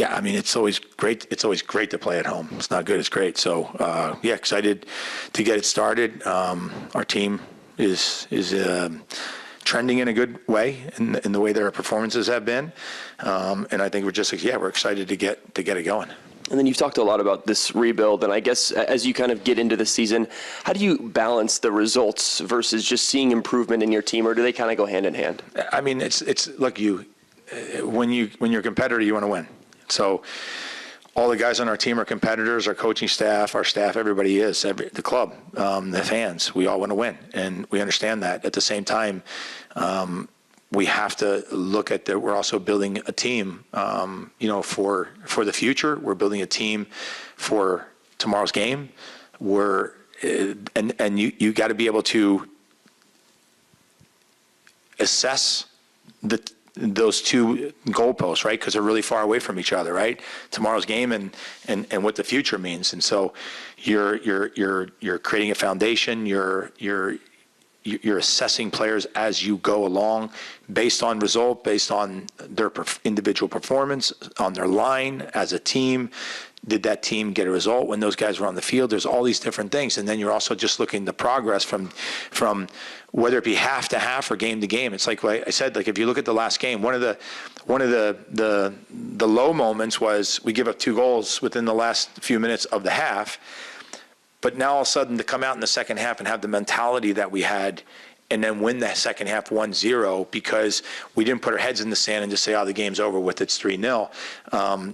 Yeah, I mean, it's always great. It's always great to play at home. It's not good, it's great. So, yeah, excited to get it started. Our team is trending in a good way in the way their performances have been. And I think we're excited to get it going. And then you've talked a lot about this rebuild, and I guess as you kind of get into the season, how do you balance the results versus just seeing improvement in your team, or do they kind of go hand in hand? I mean, look, when you're a competitor, you want to win. So all the guys on our team are competitors, our coaching staff, our staff, everybody is, the club, the fans, we all want to win, and we understand that. At the same time, we have to look at that. We're also building a team, for the future. We're building a team for tomorrow's game. And you got to be able to assess those two goalposts, right? Because they're really far away from each other, right? Tomorrow's game and what the future means. And so you're creating a foundation. You're assessing players as you go along based on result, based on their individual performance, on their line as a team. Did that team get a result when those guys were on the field? There's all these different things. And then you're also just looking at the progress from whether it be half to half or game to game. It's like I said, like if you look at the last game, one of the low moments was we give up 2 goals within the last few minutes of the half. But now all of a sudden to come out in the second half and have the mentality that we had and then win the second half 1-0 because we didn't put our heads in the sand and just say, the game's over with, it's 3-0.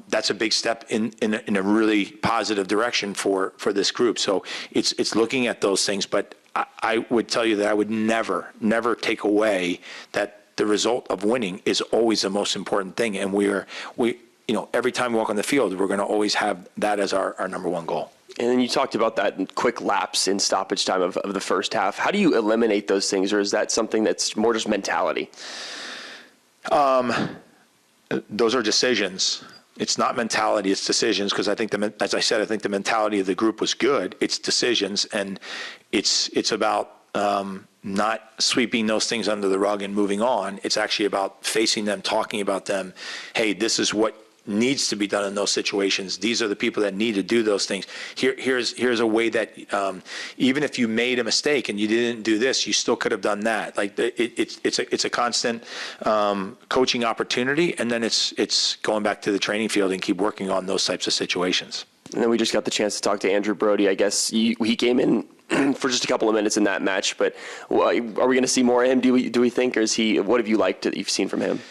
That's a big step in a really positive direction for this group. So it's looking at those things. But I would tell you that I would never take away that the result of winning is always the most important thing. And every time we walk on the field, we're going to always have that as our number one goal. And then you talked about that quick lapse in stoppage time of the first half. How do you eliminate those things, or is that something that's more just mentality? Those are decisions. It's not mentality, it's decisions, because I think, as I said, I think the mentality of the group was good. It's decisions, and it's about not sweeping those things under the rug and moving on. It's actually about facing them, talking about them. Hey, this is what needs to be done in those situations. These are the people that need to do those things. Here's a way that even if you made a mistake and you didn't do this, you still could have done that. Like it's a constant coaching opportunity, and then it's going back to the training field and keep working on those types of situations. And then we just got the chance to talk to Andrew Brody. I guess he came in for just a couple of minutes in that match, but are we going to see more of him? Do we think, or is he? What have you liked that you've seen from him?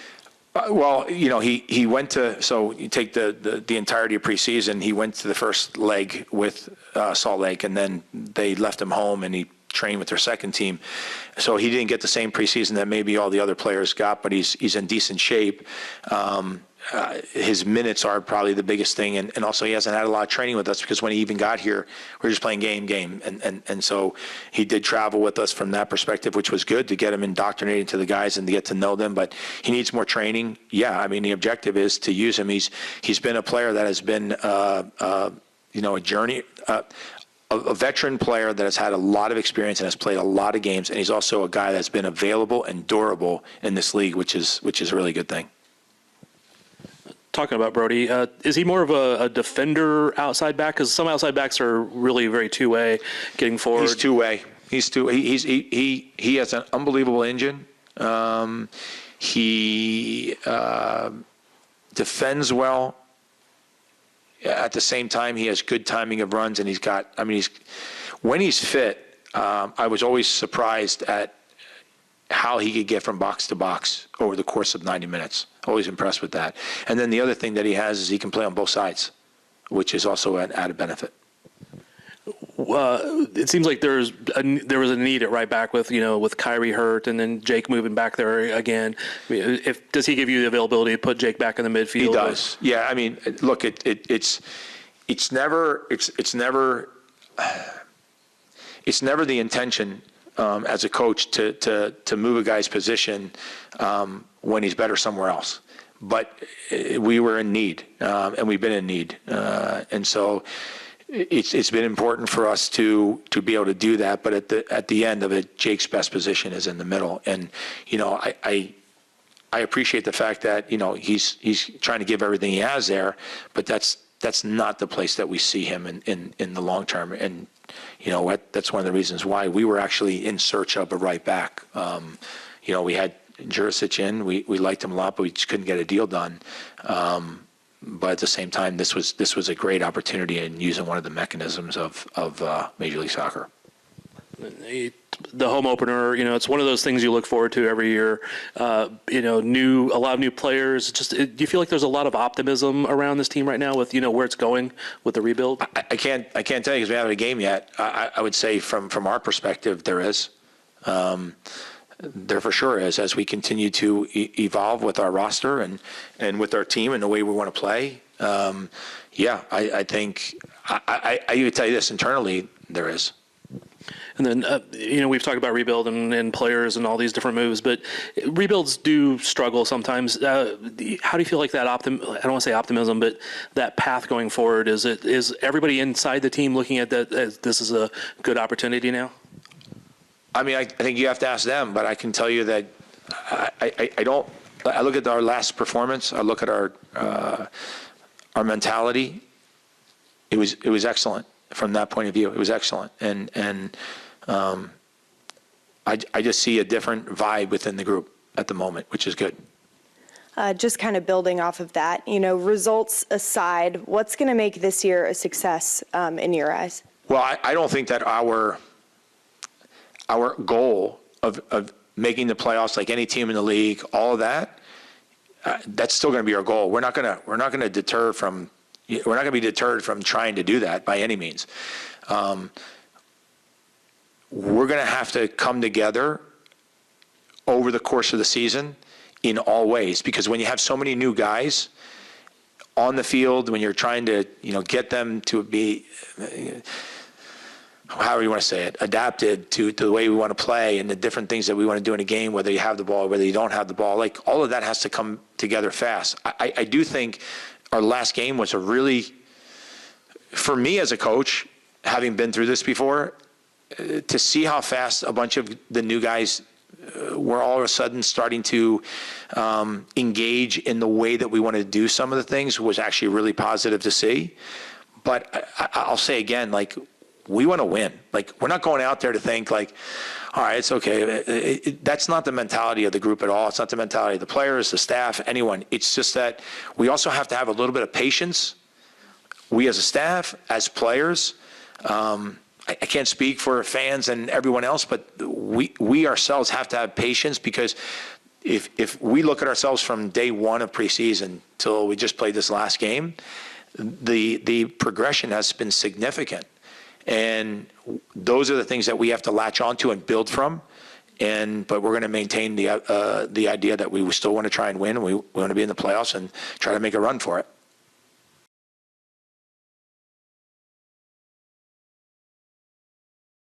Well, he went to, so you take the entirety of preseason, he went to the first leg with Salt Lake, and then they left him home and he trained with their second team. So he didn't get the same preseason that maybe all the other players got, but he's in decent shape. His minutes are probably the biggest thing, and also he hasn't had a lot of training with us because when he even got here, we were just playing game, and so he did travel with us from that perspective, which was good to get him indoctrinated to the guys and to get to know them. But he needs more training. Yeah, I mean the objective is to use him. He's been a player that has been a journey. A veteran player that has had a lot of experience and has played a lot of games, and he's also a guy that's been available and durable in this league, which is a really good thing. Talking about Brody, is he more of a defender outside back? Because some outside backs are really very two-way, getting forward. He's two-way. He has an unbelievable engine. He defends well. At the same time, he has good timing of runs, and when he's fit, I was always surprised at how he could get from box to box over the course of 90 minutes. Always impressed with that. And then the other thing that he has is he can play on both sides, which is also an added benefit. It seems like there was a need at right back with Kyrie hurt and then Jake moving back there again. I mean, does he give you the availability to put Jake back in the midfield? He does. Yeah. I mean, look, it's never the intention as a coach to move a guy's position when he's better somewhere else. But we were in need, and we've been in need, and so it's been important for us to be able to do that. But at the end of it, Jake's best position is in the middle, and I appreciate the fact that, he's trying to give everything he has there, but that's not the place that we see him in the long term. And, that's one of the reasons why we were actually in search of a right back. We had Jurisic in, we liked him a lot, but we just couldn't get a deal done. But at the same time, this was a great opportunity in using one of the mechanisms of Major League Soccer. The home opener, it's one of those things you look forward to every year. A lot of new players. Do you feel like there's a lot of optimism around this team right now with where it's going with the rebuild? I can't tell you because we haven't had a game yet. I would say from our perspective, there is. There for sure is, as we continue to evolve with our roster and with our team and the way we want to play. I think I would tell you this internally, there is. And then, we've talked about rebuild and players and all these different moves, but rebuilds do struggle sometimes. How do you feel like that I don't want to say optimism, but that path going forward, is everybody inside the team looking at that as this is a good opportunity now? I mean, I think you have to ask them, but I can tell you that I don't. I look at our last performance. I look at our mentality. It was excellent from that point of view. It was excellent, and I just see a different vibe within the group at the moment, which is good. Just kind of building off of that, results aside, what's going to make this year a success in your eyes? Well, I don't think that our goal of making the playoffs, like any team in the league, all of that, that's still going to be our goal. We're not going to deter from. We're not going to be deterred from trying to do that by any means. We're going to have to come together over the course of the season in all ways, because when you have so many new guys on the field, when you're trying to get them to be, however you want to say it, adapted to the way we want to play and the different things that we want to do in a game, whether you have the ball, whether you don't have the ball, like all of that has to come together fast. I do think our last game was a really, for me as a coach, having been through this before, to see how fast a bunch of the new guys were all of a sudden starting to engage in the way that we want to do some of the things was actually really positive to see. But I'll say again, like, we want to win. Like, we're not going out there to think like, all right, it's okay. That's not the mentality of the group at all. It's not the mentality of the players, the staff, anyone. It's just that we also have to have a little bit of patience. We as a staff, as players, I can't speak for fans and everyone else, but we ourselves have to have patience, because if we look at ourselves from day one of preseason till we just played this last game, the progression has been significant. And those are the things that we have to latch onto and build from. But we're going to maintain the idea that we still want to try and win. And we want to be in the playoffs and try to make a run for it.